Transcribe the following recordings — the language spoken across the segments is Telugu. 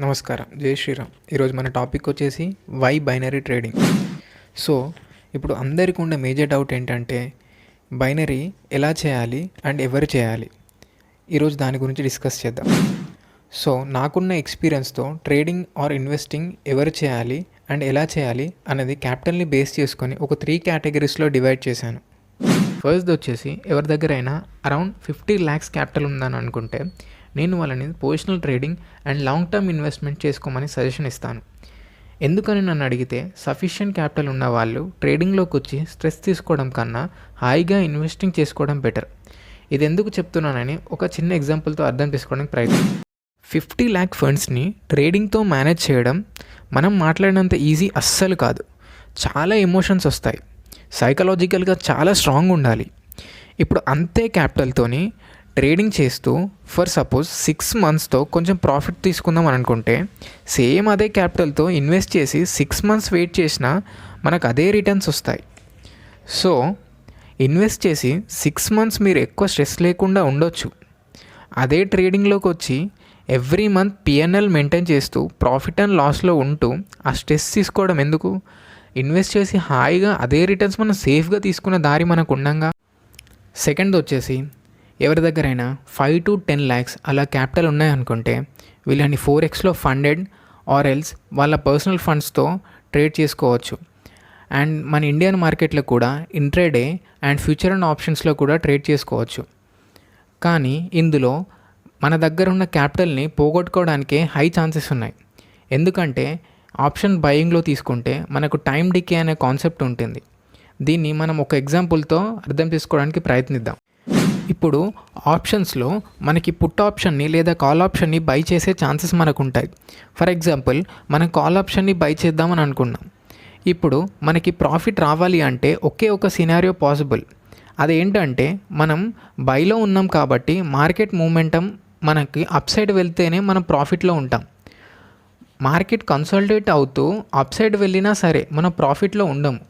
నమస్కారం, జై శ్రీరామ్. ఈరోజు మన టాపిక్ వచ్చేసి వై బైనరీ ట్రేడింగ్. సో ఇప్పుడు అందరికీ ఉన్న మేజర్ డౌట్ ఏంటంటే బైనరీ ఎలా చేయాలి అండ్ ఎవరు చేయాలి. ఈరోజు దాని గురించి డిస్కస్ చేద్దాం. సో నాకున్న ఎక్స్పీరియన్స్తో ట్రేడింగ్ ఆర్ ఇన్వెస్టింగ్ ఎవరు చేయాలి అండ్ ఎలా చేయాలి అనేది క్యాపిటల్ని బేస్ చేసుకొని ఒక 3 కేటగిరీస్లో డివైడ్ చేశాను. ఫస్ట్ వచ్చేసి ఎవరి దగ్గర అయినా అరౌండ్ 50 lakhs క్యాపిటల్ ఉందని అనుకుంటే నేను వాళ్ళని positional trading and long term investment చేసుకోమని సజెషన్ ఇస్తాను. ఎందుకని నన్ను అడిగితే సఫిషియెంట్ క్యాపిటల్ ఉన్న వాళ్ళు ట్రేడింగ్లోకి వచ్చి స్ట్రెస్ తీసుకోవడం కన్నా హాయిగా ఇన్వెస్టింగ్ చేసుకోవడం బెటర్. ఇది ఎందుకు చెప్తున్నానని ఒక చిన్న ఎగ్జాంపుల్తో అర్థం చేసుకోవడానికి ప్రయత్నం. 50 lakh ఫండ్స్ని ట్రేడింగ్తో మేనేజ్ చేయడం మనం మాట్లాడినంత ఈజీ అస్సలు కాదు. చాలా ఎమోషన్స్ వస్తాయి, సైకలాజికల్గా చాలా స్ట్రాంగ్ ఉండాలి. ఇప్పుడు అంతే క్యాపిటల్తోని ట్రేడింగ్ చేస్తూ ఫర్ సపోజ్ 6 monthsతో కొంచెం ప్రాఫిట్ తీసుకుందాం అని అనుకుంటే సేమ్ అదే క్యాపిటల్తో ఇన్వెస్ట్ చేసి 6 months వెయిట్ చేసినా మనకు అదే రిటర్న్స్ వస్తాయి. సో ఇన్వెస్ట్ చేసి 6 months మీరు ఎక్కువ స్ట్రెస్ లేకుండా ఉండొచ్చు. అదే ట్రేడింగ్లోకి వచ్చి ఎవ్రీ మంత్ P&L మెయింటైన్ చేస్తూ ప్రాఫిట్ అండ్ లాస్లో ఉంటూ ఆ స్ట్రెస్ తీసుకోవడం ఎందుకు? ఇన్వెస్ట్ చేసి హాయిగా అదే రిటర్న్స్ మనం సేఫ్గా తీసుకున్న దారి మనకు ఉండంగా. సెకండ్ వచ్చేసి ఎవరి దగ్గరైనా 5 to 10 lakhs అలా క్యాపిటల్ ఉన్నాయనుకుంటే వీళ్ళని 4xలో ఫండెడ్ ఆర్ ఎల్స్ వాళ్ళ పర్సనల్ ఫండ్స్తో ట్రేడ్ చేసుకోవచ్చు. అండ్ మన ఇండియన్ మార్కెట్లో కూడా ఇంట్రాడే అండ్ ఫ్యూచర్ అండ్ ఆప్షన్స్లో కూడా ట్రేడ్ చేసుకోవచ్చు. కానీ ఇందులో మన దగ్గర ఉన్న క్యాపిటల్ని పోగొట్టుకోవడానికే హై ఛాన్సెస్ ఉన్నాయి. ఎందుకంటే ఆప్షన్ బయింగ్లో తీసుకుంటే మనకు టైం డికే అనే కాన్సెప్ట్ ఉంటుంది. దీన్ని మనం ఒక ఎగ్జాంపుల్తో అర్థం చేసుకోవడానికి ప్రయత్నిద్దాం. ఇప్పుడు ఆప్షన్స్లో మనకి పుట్ ఆప్షన్ని లేదా కాల్ ఆప్షన్ని బై చేసే ఛాన్సెస్ మనకు ఉంటాయి. ఫర్ ఎగ్జాంపుల్ మనం కాల్ ఆప్షన్ని బై చేద్దామని అనుకున్నాం. ఇప్పుడు మనకి ప్రాఫిట్ రావాలి అంటే ఒకే ఒక సినారియో పాసిబుల్. అదేంటంటే మనం బైలో ఉన్నాం కాబట్టి మార్కెట్ మూమెంటం మనకి అప్ సైడ్ వెళ్తేనే మనం ప్రాఫిట్లో ఉంటాం. మార్కెట్ కన్సాలిడేట్ అవుతూ అప్ సైడ్ వెళ్ళినా సరే మనం ప్రాఫిట్లో ఉండము.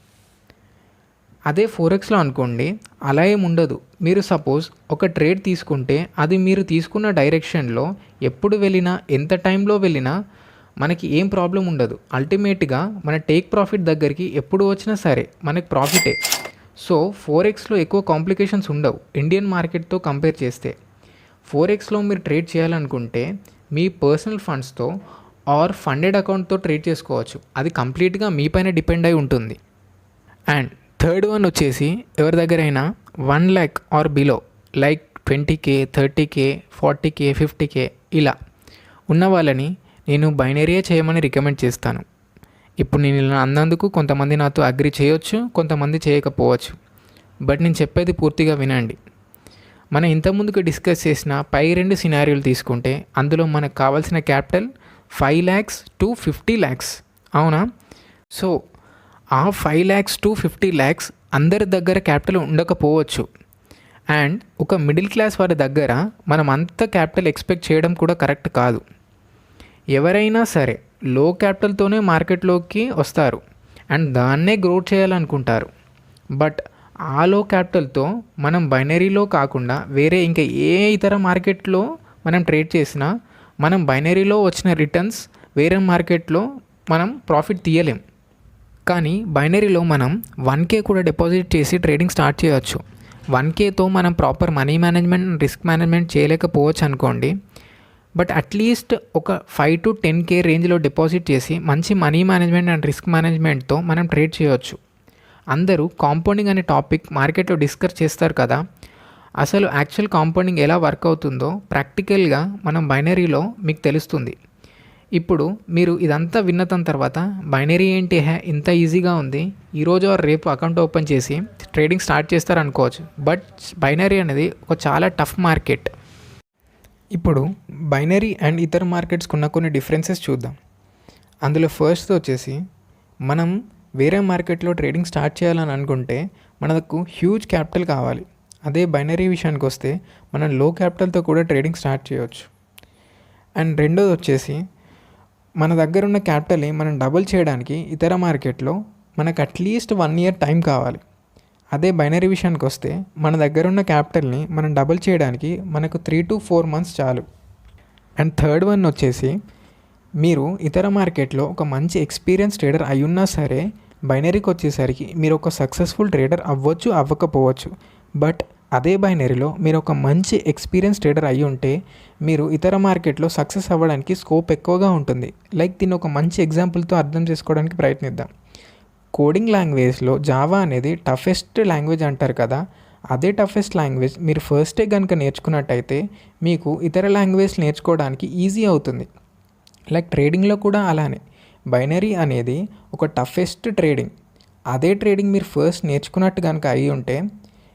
అదే 4xలో అనుకోండి, అలా ఏమి ఉండదు. మీరు సపోజ్ ఒక ట్రేడ్ తీసుకుంటే అది మీరు తీసుకున్న డైరెక్షన్లో ఎప్పుడు వెళ్ళినా ఎంత టైంలో వెళ్ళినా మనకి ఏం ప్రాబ్లం ఉండదు. అల్టిమేట్గా మన టేక్ ప్రాఫిట్ దగ్గరికి ఎప్పుడు వచ్చినా సరే మనకి ప్రాఫిటే. సో 4xలో ఎక్కువ కాంప్లికేషన్స్ ఉండవు ఇండియన్ మార్కెట్తో కంపేర్ చేస్తే. 4xలో మీరు ట్రేడ్ చేయాలనుకుంటే మీ పర్సనల్ ఫండ్స్తో ఆర్ ఫండెడ్ అకౌంట్తో ట్రేడ్ చేసుకోవచ్చు. అది కంప్లీట్గా మీ పైన డిపెండ్ అయి ఉంటుంది. అండ్ థర్డ్ వన్ వచ్చేసి ఎవరి దగ్గరైనా 1 lakh are below like 20K, 30K, 40K, 50K ఇలా ఉన్న వాళ్ళని నేను బైనరీయే చేయమని రికమెండ్ చేస్తాను. ఇప్పుడు నేను ఇలా అన్నందుకు కొంతమంది నాతో అగ్రి చేయొచ్చు, కొంతమంది చేయకపోవచ్చు. బట్ నేను చెప్పేది పూర్తిగా వినండి. మనం ఇంతకుముందుకు డిస్కస్ చేసిన పై 2 సినారియోలు తీసుకుంటే అందులో మనకు కావాల్సిన క్యాపిటల్ 5 lakhs to 50 lakhs, అవునా? సో ఆ 5 lakhs to 50 lakhs అందరి దగ్గర క్యాపిటల్ ఉండకపోవచ్చు. అండ్ ఒక మిడిల్ క్లాస్ వారి దగ్గర మనం అంత క్యాపిటల్ ఎక్స్పెక్ట్ చేయడం కూడా కరెక్ట్ కాదు. ఎవరైనా సరే లో క్యాపిటల్తోనే మార్కెట్లోకి వస్తారు అండ్ దాన్నే గ్రోత్ చేయాలనుకుంటారు. బట్ ఆ లో క్యాపిటల్తో మనం బైనరీలో కాకుండా వేరే ఇంకా ఏ ఇతర మార్కెట్లో మనం ట్రేడ్ చేసినా మనం బైనరీలో వచ్చిన రిటర్న్స్ వేరే మార్కెట్లో మనం ప్రాఫిట్ తీయలేం. కానీ బైనరీలో మనం 1K కూడా డిపాజిట్ చేసి ట్రేడింగ్ స్టార్ట్ చేయవచ్చు. 1Kతో మనం proper money management and risk management చేయలేకపోవచ్చు అనుకోండి. బట్ అట్లీస్ట్ ఒక 5 to 10K రేంజ్లో డిపాజిట్ చేసి మంచి మనీ మేనేజ్మెంట్ అండ్ రిస్క్ మేనేజ్మెంట్తో మనం ట్రేడ్ చేయవచ్చు. అందరూ కాంపౌండింగ్ అనే టాపిక్ మార్కెట్లో డిస్కస్ చేస్తారు కదా. అసలు యాక్చువల్ కాంపౌండింగ్ ఎలా వర్క్ అవుతుందో ప్రాక్టికల్గా మనం బైనరీలో మీకు తెలుస్తుంది. ఇప్పుడు మీరు ఇదంతా విన్న తర్వాత బైనరీ ఏంటి, ఇంత ఈజీగా ఉంది, ఈరోజు రేపు అకౌంట్ ఓపెన్ చేసి ట్రేడింగ్ స్టార్ట్ చేస్తారనుకోవచ్చు. బట్ బైనరీ అనేది ఒక చాలా టఫ్ మార్కెట్. ఇప్పుడు బైనరీ అండ్ ఇతర మార్కెట్స్కి ఉన్న కొన్ని డిఫరెన్సెస్ చూద్దాం. అందులో ఫస్ట్ వచ్చేసి మనం వేరే మార్కెట్లో ట్రేడింగ్ స్టార్ట్ చేయాలని అనుకుంటే మనకు హ్యూజ్ క్యాపిటల్ కావాలి. అదే బైనరీ విషయానికి వస్తే మనం లో క్యాపిటల్తో కూడా ట్రేడింగ్ స్టార్ట్ చేయవచ్చు. అండ్ రెండోది వచ్చేసి మన దగ్గర ఉన్న క్యాపిటల్ని మనం డబుల్ చేయడానికి ఇతర మార్కెట్లో మనకు అట్లీస్ట్ 1 year టైం కావాలి. అదే బైనరీ విషయానికి వస్తే మన దగ్గర ఉన్న క్యాపిటల్ని మనం డబుల్ చేయడానికి మనకు 3 to 4 months చాలు. అండ్ థర్డ్ వన్ వచ్చేసి మీరు ఇతర మార్కెట్లో ఒక మంచి ఎక్స్పీరియన్స్ ట్రేడర్ అయ్యున్నా సరే బైనరీకి వచ్చేసరికి మీరు ఒక సక్సెస్ఫుల్ ట్రేడర్ అవ్వచ్చు అవ్వకపోవచ్చు. బట్ అదే బైనరీలో మీరు ఒక మంచి ఎక్స్పీరియన్స్ ట్రేడర్ అయ్యి ఉంటే మీరు ఇతర మార్కెట్లో సక్సెస్ అవ్వడానికి స్కోప్ ఎక్కువగా ఉంటుంది. లైక్ దీన్ని ఒక మంచి ఎగ్జాంపుల్తో అర్థం చేసుకోవడానికి ప్రయత్నిద్దాం. కోడింగ్ లాంగ్వేజ్లో జావా అనేది టఫెస్ట్ లాంగ్వేజ్ అంటారు కదా, అదే టఫెస్ట్ లాంగ్వేజ్ మీరు ఫస్టే కనుక నేర్చుకున్నట్టయితే మీకు ఇతర లాంగ్వేజ్ నేర్చుకోవడానికి ఈజీ అవుతుంది. లైక్ ట్రేడింగ్లో కూడా అలానే బైనరీ అనేది ఒక టఫెస్ట్ ట్రేడింగ్. అదే ట్రేడింగ్ మీరు ఫస్ట్ నేర్చుకున్నట్టు కనుక అయి ఉంటే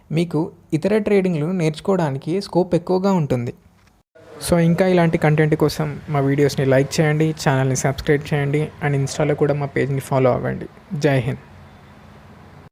మీకు ఇతర ట్రేడింగ్లు నేర్చుకోవడానికి స్కోప్ ఎక్కువగా ఉంటుంది. సో ఇంకా ఇలాంటి కంటెంట్ కోసం మా వీడియోస్ని లైక్ చేయండి, ఛానల్ని సబ్స్క్రైబ్ చేయండి అండ్ ఇన్స్టాలో కూడా మా పేజ్ని ఫాలో అవ్వండి. జై హింద్.